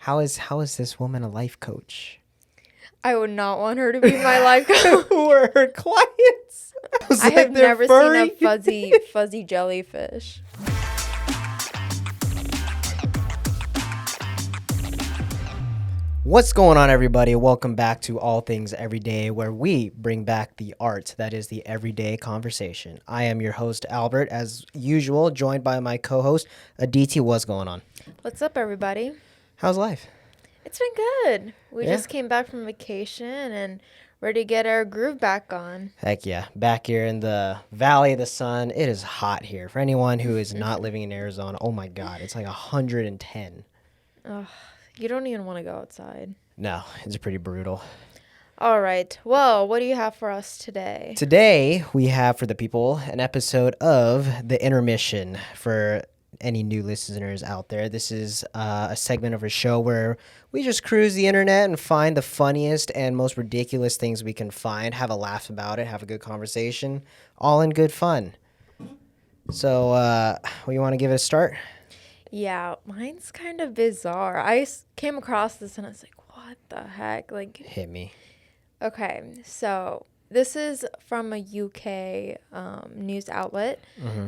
How is this woman a life coach? I would not want her to be my life coach. Who are her clients? I have never seen a fuzzy jellyfish. What's going on, everybody? Welcome back to All Things Everyday, where we bring back the art that is the everyday conversation. I am your host, Albert, as usual, joined by my co-host, Aditi. What's going on? What's up, everybody? How's life? It's been good. We just came back from vacation and ready to get our groove back on. Heck yeah. Back here in the Valley of the Sun, it is hot here. For anyone who is not living in Arizona, oh my God, it's like 110. Ugh. You don't even want to go outside. No, it's pretty brutal. All right. Well, what do you have for us today? Today, we have for the people an episode of The Intermission. For any new listeners out there, this is a segment of a show where we just cruise the internet and find the funniest and most ridiculous things we can find, have a laugh about it, have a good conversation, all in good fun. So, you want to give it a start? Yeah, mine's kind of bizarre. I came across this and I was like, what the heck? Like, hit me. Okay, so this is from a UK news outlet,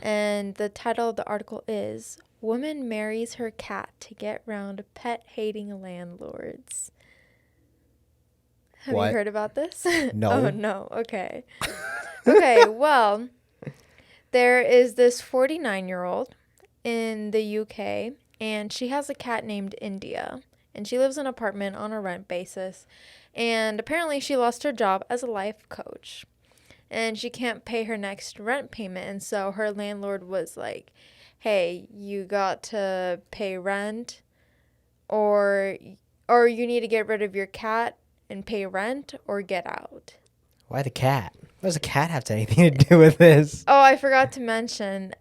and the title of the article is, Woman Marries Her Cat to Get Round Pet-Hating Landlords. Have you heard about this? No. Oh, no. Okay. Okay, well, there is this 49-year-old in the UK, and she has a cat named India, and she lives in an apartment on a rent basis, and apparently she lost her job as a life coach, and she can't pay her next rent payment, and so her landlord was like, hey, you got to pay rent, or you need to get rid of your cat and pay rent, or get out. Why the cat? What does a cat have to anything to do with this? Oh, I forgot to mention,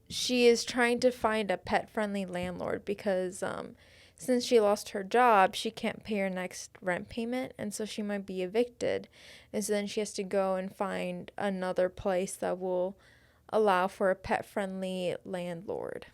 she is trying to find a pet-friendly landlord because since she lost her job, she can't pay her next rent payment, and so she might be evicted. And so then she has to go and find another place that will allow for a pet-friendly landlord.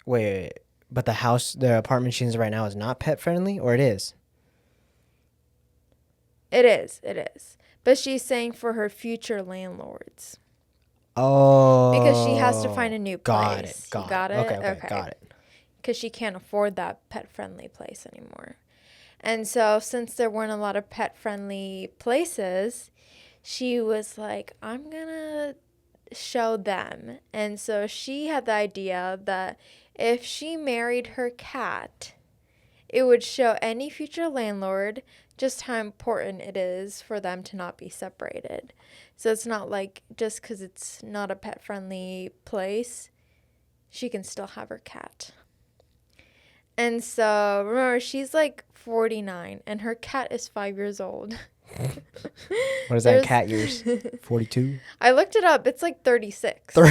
Wait, but the apartment she's in right now is not pet-friendly, or it is? It is. But she's saying for her future landlords. Oh. Because she has to find a new Got place. it. Got it. Okay. Got it. Because she can't afford that pet-friendly place anymore. And so since there weren't a lot of pet-friendly places, she was like, I'm going to show them. And so she had the idea that if she married her cat, it would show any future landlord just how important it is for them to not be separated. So it's not like just because it's not a pet-friendly place, she can still have her cat. And so, remember, she's like 49, and her cat is 5 years old. What is that cat years? 42? I looked it up. It's like 36. So,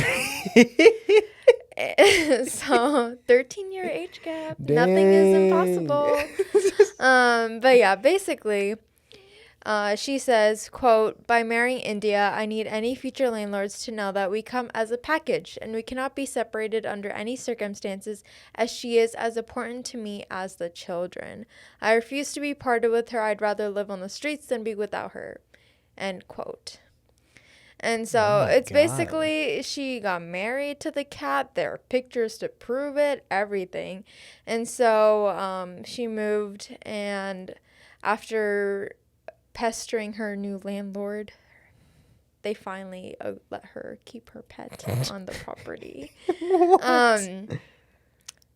13-year age gap. Dang. Nothing is impossible. But yeah, basically, she says, quote, by marrying India, I need any future landlords to know that we come as a package and we cannot be separated under any circumstances, as she is as important to me as the children. I refuse to be parted with her. I'd rather live on the streets than be without her. End quote. And so it's basically she got married to the cat. There are pictures to prove it, everything. And so she moved, and after pestering her new landlord, they finally let her keep her pet on the property.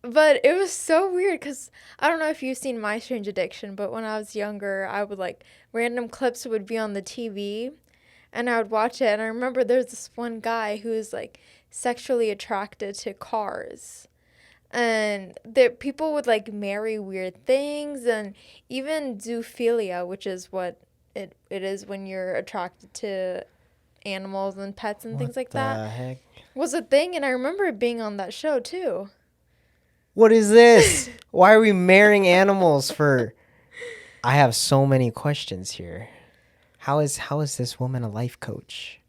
But it was so weird because I don't know if you've seen My Strange Addiction, but when I was younger, I would random clips would be on the TV, and I would watch it. And I remember there's this one guy who is sexually attracted to cars. And people would marry weird things, and even zoophilia, which is what it is when you're attracted to animals and pets and things like that. What the heck? Was a thing, and I remember it being on that show too. What is this? Why are we marrying animals for? I have so many questions here. How is this woman a life coach?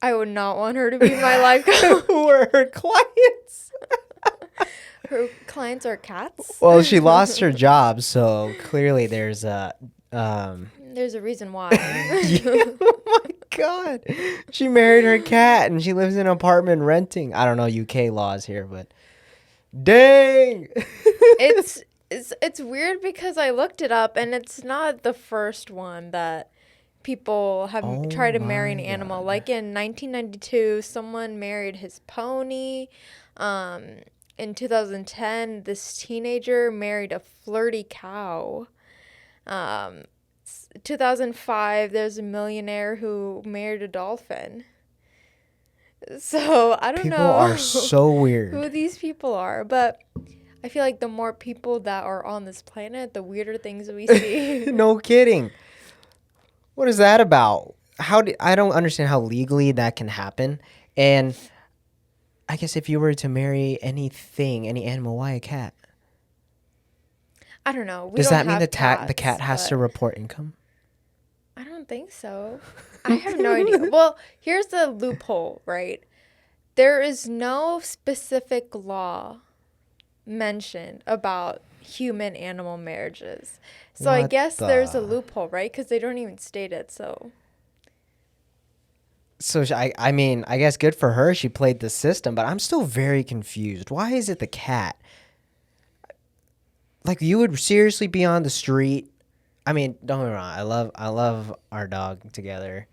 I would not want her to be my life coach. Who are her clients? Her clients are cats? Well, she lost her job, so clearly there's a There's a reason why. yeah, oh my god. She married her cat and she lives in an apartment renting. I don't know UK laws here, but dang. It's weird because I looked it up and it's not the first one that people have tried to marry an animal. God. Like in 1992, someone married his pony. In 2010, this teenager married a flirty cow. 2005, there's a millionaire who married a dolphin. So I don't know. People are so weird. Who these people are, but I feel like the more people that are on this planet, the weirder things we see. No kidding. What is that about? I don't understand how legally that can happen. And I guess if you were to marry anything, any animal, why a cat? I don't know. Does that mean the cat has to report income? I don't think so. I have no idea. Well, here's the loophole, right? There is no specific law mentioned about human animal marriages. So I guess there's a loophole, right? Because they don't even state it. So I mean, I guess good for her. She played the system, but I'm still very confused. Why is it the cat? Like, you would seriously be on the street. I mean, don't get me wrong. I love our dog together.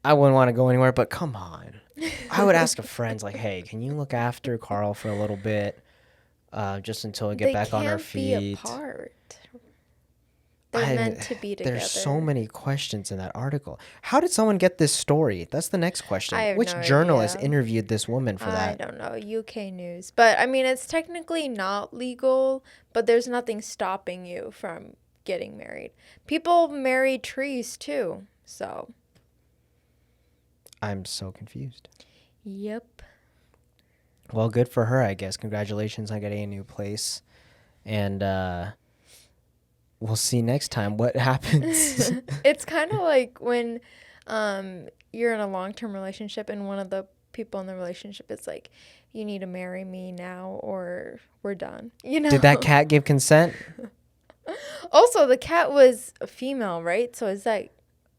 I wouldn't want to go anywhere, but come on. I would ask a friend, like, hey, can you look after Carl for a little bit, just until we get back on our feet? They can't be apart. They're meant to be together. There's so many questions in that article. How did someone get this story? That's the next question. I have Which no journalist idea. interviewed this woman for that? I don't know. UK news. But, I mean, it's technically not legal, but there's nothing stopping you from getting married. People marry trees, too. So. I'm so confused. Yep. Well, good for her, I guess. Congratulations on getting a new place. And we'll see next time what happens. It's kind of like when you're in a long-term relationship and one of the people in the relationship is like, you need to marry me now or we're done. You know? Did that cat give consent? Also, the cat was a female, right? So is that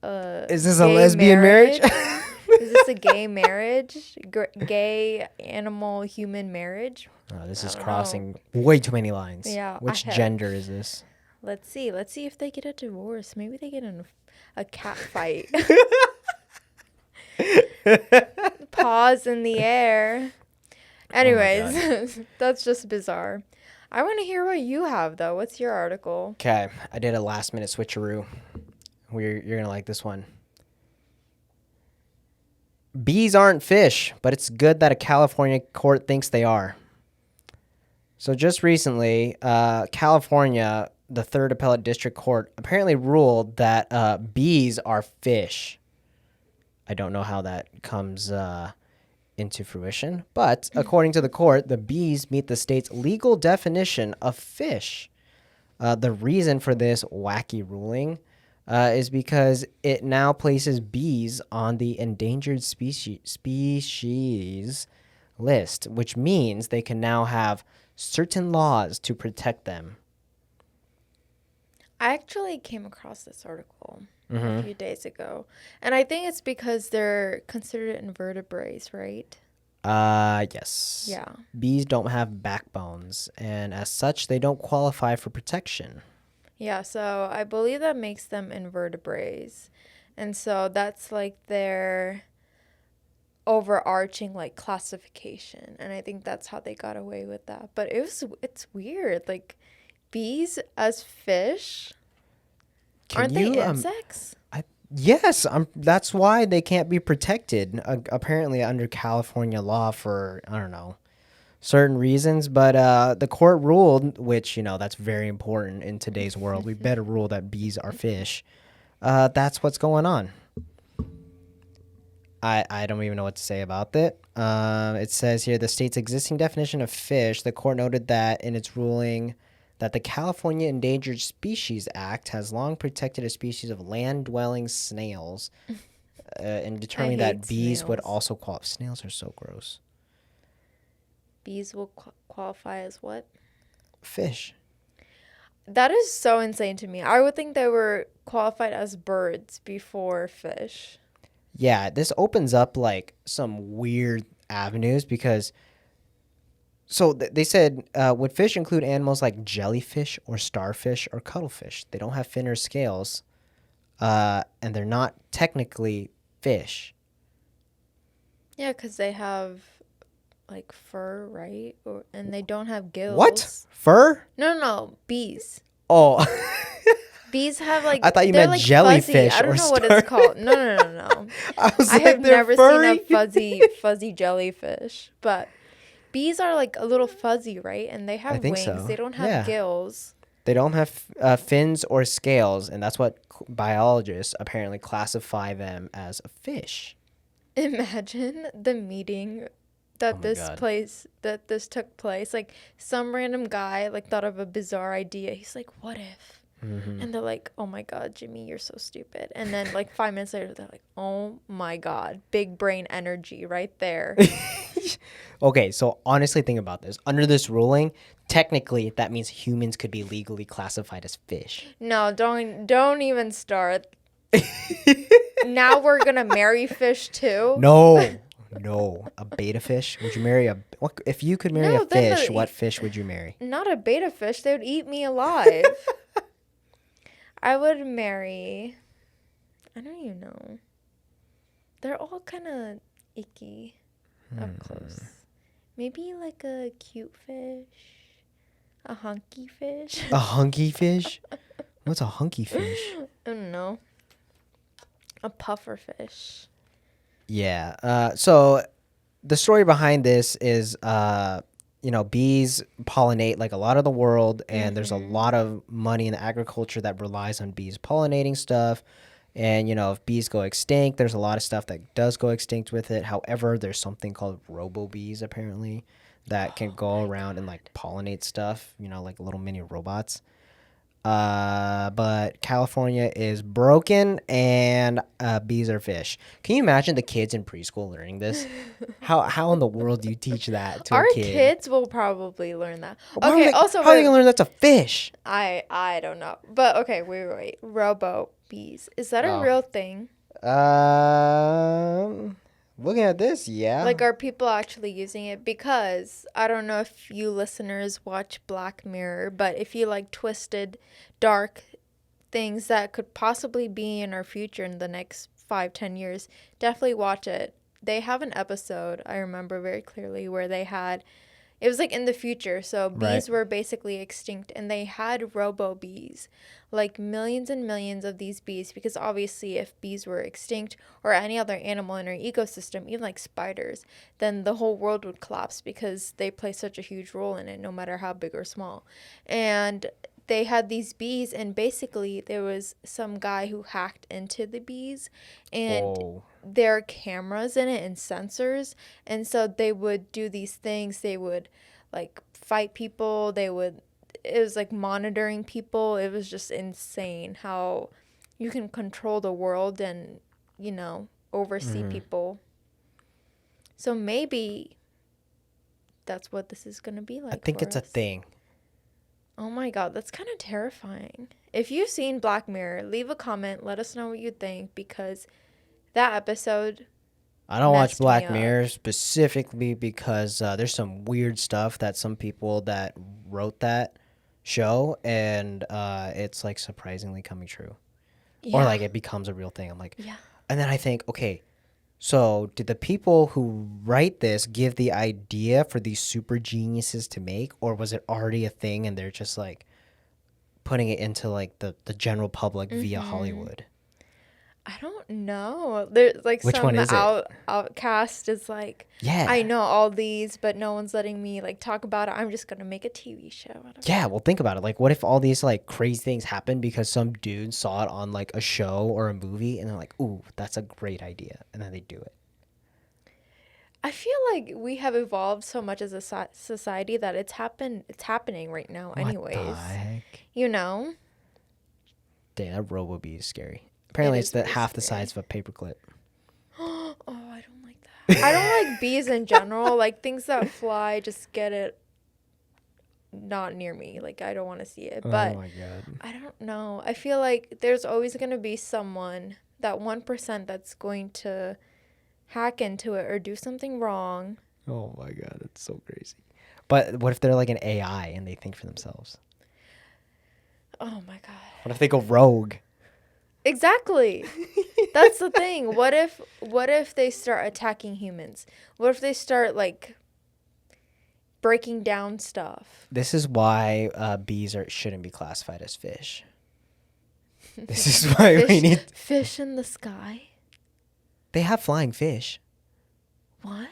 is this a lesbian marriage? Is this a gay marriage? Gay animal human marriage? Oh, this is crossing way too many lines. Yeah. Which gender is this? Let's see. Let's see if they get a divorce. Maybe they get in a cat fight. Paws in the air. Anyways, that's just bizarre. I want to hear what you have, though. What's your article? Okay. I did a last-minute switcheroo. You're going to like this one. Bees aren't fish, but it's good that a California court thinks they are. So just recently, California, the Third Appellate District Court, apparently ruled that bees are fish. I don't know how that comes into fruition, but according to the court, the bees meet the state's legal definition of fish. The reason for this wacky ruling is because it now places bees on the endangered species list, which means they can now have certain laws to protect them. I actually came across this article a few days ago, and I think it's because they're considered invertebrates, right? Yes. Yeah. Bees don't have backbones, and as such, they don't qualify for protection. Yeah, so I believe that makes them invertebrates. And so that's like their overarching like classification. And I think that's how they got away with that. But it's weird. Like bees as fish? Aren't they insects? Yes, that's why they can't be protected, apparently under California law for, I don't know, certain reasons, but the court ruled, which, that's very important in today's world. We better rule that bees are fish. That's what's going on. I don't even know what to say about that. It says here, the state's existing definition of fish, the court noted that in its ruling that the California Endangered Species Act has long protected a species of land-dwelling snails and determining that bees would also qualify. Snails are so gross. bees will qualify as what? Fish. That is so insane to me. I would think they were qualified as birds before fish. Yeah, this opens up like some weird avenues because they said would fish include animals like jellyfish or starfish or cuttlefish? They don't have fin or scales, and they're not technically fish. Yeah, because they have like fur, right? And they don't have gills. What? Fur? No, bees. Oh. Bees have like I thought you they're meant like jellyfish fuzzy. I don't or know what it's called. No. I was I like, have they're never furry? seen a fuzzy jellyfish, but bees are like a little fuzzy, right? And they have I think wings. so. They don't have Yeah. gills. They don't have fins or scales, and that's what biologists apparently classify them as a fish. Imagine the meeting Oh my God. that this took place. Like some random guy like thought of a bizarre idea. He's like, "What if?" Mm-hmm. And they're like, "Oh my God, Jimmy, you're so stupid." And then like 5 minutes later, they're like, "Oh my God, big brain energy right there." Okay, so honestly, think about this. Under this ruling, technically, that means humans could be legally classified as fish. No, don't even start. Now we're gonna marry fish too. No, a beta fish. Would you marry what, if you could marry No, a then fish? What fish would you marry? Not a beta fish. They would eat me alive. I would marry. I don't even know. They're all kind of icky up close. Maybe like a cute fish, a hunky fish. A hunky fish? What's a hunky fish? I don't know. A puffer fish. Yeah. So the story behind this is, bees pollinate like a lot of the world, and there's a lot of money in the agriculture that relies on bees pollinating stuff. And, if bees go extinct, there's a lot of stuff that does go extinct with it. However, there's something called robo bees, apparently, that can go around and like pollinate stuff, like little mini robots. But California is broken and bees are fish. Can you imagine the kids in preschool learning this? How in the world do you teach that to Our a kid? kids will probably learn that. How Okay, are also how are they gonna learn that's a fish? I don't know. But okay, wait. Robo bees. Is that a real thing? Looking at this, yeah. Like, are people actually using it? Because I don't know if you listeners watch Black Mirror, but if you like twisted, dark things that could possibly be in our future in the next 5-10 years, definitely watch it. They have an episode, I remember very clearly, where it was like in the future. So bees were basically extinct, and they had robo bees, like millions and millions of these bees, because obviously if bees were extinct or any other animal in our ecosystem, even like spiders, then the whole world would collapse because they play such a huge role in it, no matter how big or small. And they had these bees, and basically there was some guy who hacked into the bees, and there are cameras in it and sensors, and so they would do these things. They would like fight people. It was like monitoring people. It was just insane how you can control the world and oversee people. So maybe that's what this is going to be like. I think it's a thing. Oh my God, that's kind of terrifying. If you've seen Black Mirror, leave a comment. Let us know what you think, because that episode. I don't watch Black Mirror specifically because there's some weird stuff that some people that wrote that show, and it's like surprisingly coming true. Yeah. Or like it becomes a real thing. I'm like, yeah. And then I think, okay, so did the people who write this give the idea for these super geniuses to make, or was it already a thing and they're just like putting it into like the general public via Hollywood? I don't know. There's like which one is outcast is like, yeah, I know all these, but no one's letting me like talk about it. I'm just gonna make a TV show. Yeah, well, think about it. Like, what if all these like crazy things happen because some dude saw it on like a show or a movie, and they're like, "Ooh, that's a great idea," and then they do it. I feel like we have evolved so much as a society that it's happening right now. Anyways, what the heck? Damn, that RoboBee is scary. Apparently, it's half the size of a paperclip. Oh, I don't like I don't like bees in general. Like things that fly, just get it not near me. Like I don't want to see it. But Oh my god. I don't know. I feel like there's always going to be someone, that 1% that's going to hack into it or do something wrong. Oh my god, that's so crazy. But what if they're like an AI and they think for themselves? Oh my god. What if they go rogue? Exactly. That's the thing. What if they start attacking humans? What if they start like breaking down stuff? This is why bees shouldn't be classified as fish. This is why we need. Fish in the sky? They have flying fish. What?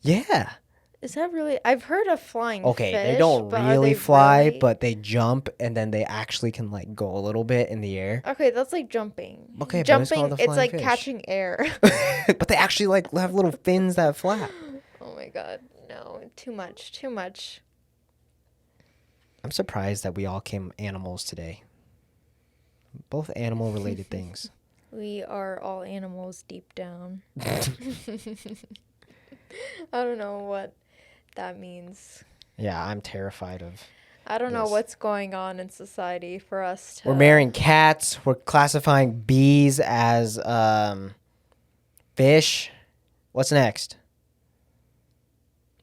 Yeah. Is that really? I've heard of flying Okay, fish. they don't but are really they fly, really? but they jump and then they actually can like go a little bit in the air. Okay, that's like jumping. Okay, but it's jumping, called a it's flying like fish. catching air. But they actually like have little fins that flap. Oh my god, no, too much, too much. I'm surprised that we all came animals today. Both animal related things. We are all animals deep down. I don't know what that means. Yeah, I'm terrified of. I don't know Yes. what's going on in society for us to. We're marrying cats. We're classifying bees as fish. What's next?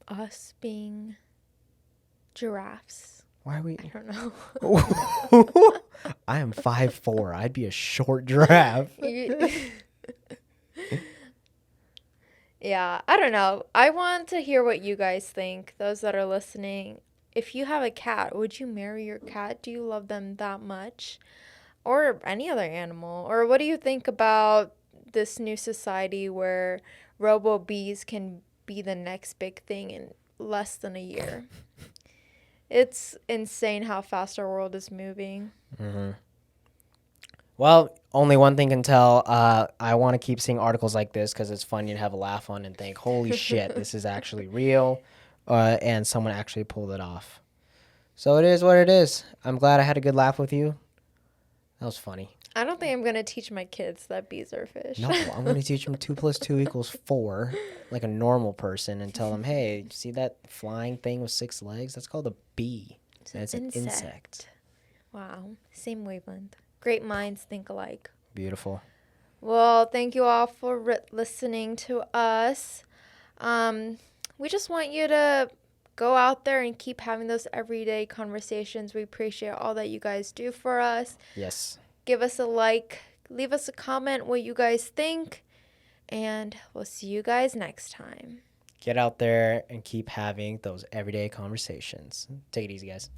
Us being giraffes. Why are we? I don't know. I am 5'4". I'd be a short giraffe. Yeah, I don't know. I want to hear what you guys think, those that are listening. If you have a cat, would you marry your cat? Do you love them that much? Or any other animal? Or what do you think about this new society where robo bees can be the next big thing in less than a year? It's insane how fast our world is moving. Mm-hmm. Well, only one thing can tell. I want to keep seeing articles like this because it's funny to have a laugh on and think, holy shit, this is actually real. And someone actually pulled it off. So it is what it is. I'm glad I had a good laugh with you. That was funny. I don't think I'm going to teach my kids that bees are fish. No, I'm going to teach them 2 + 2 = 4, like a normal person, and tell them, hey, see that flying thing with 6 legs? That's called a bee. And it's an insect. Wow. Same wavelength. Great minds think alike. Beautiful. Well, thank you all for listening to us. We just want you to go out there and keep having those everyday conversations. We appreciate all that you guys do for us. Yes. Give us a like. Leave us a comment what you guys think. And we'll see you guys next time. Get out there and keep having those everyday conversations. Take it easy, guys.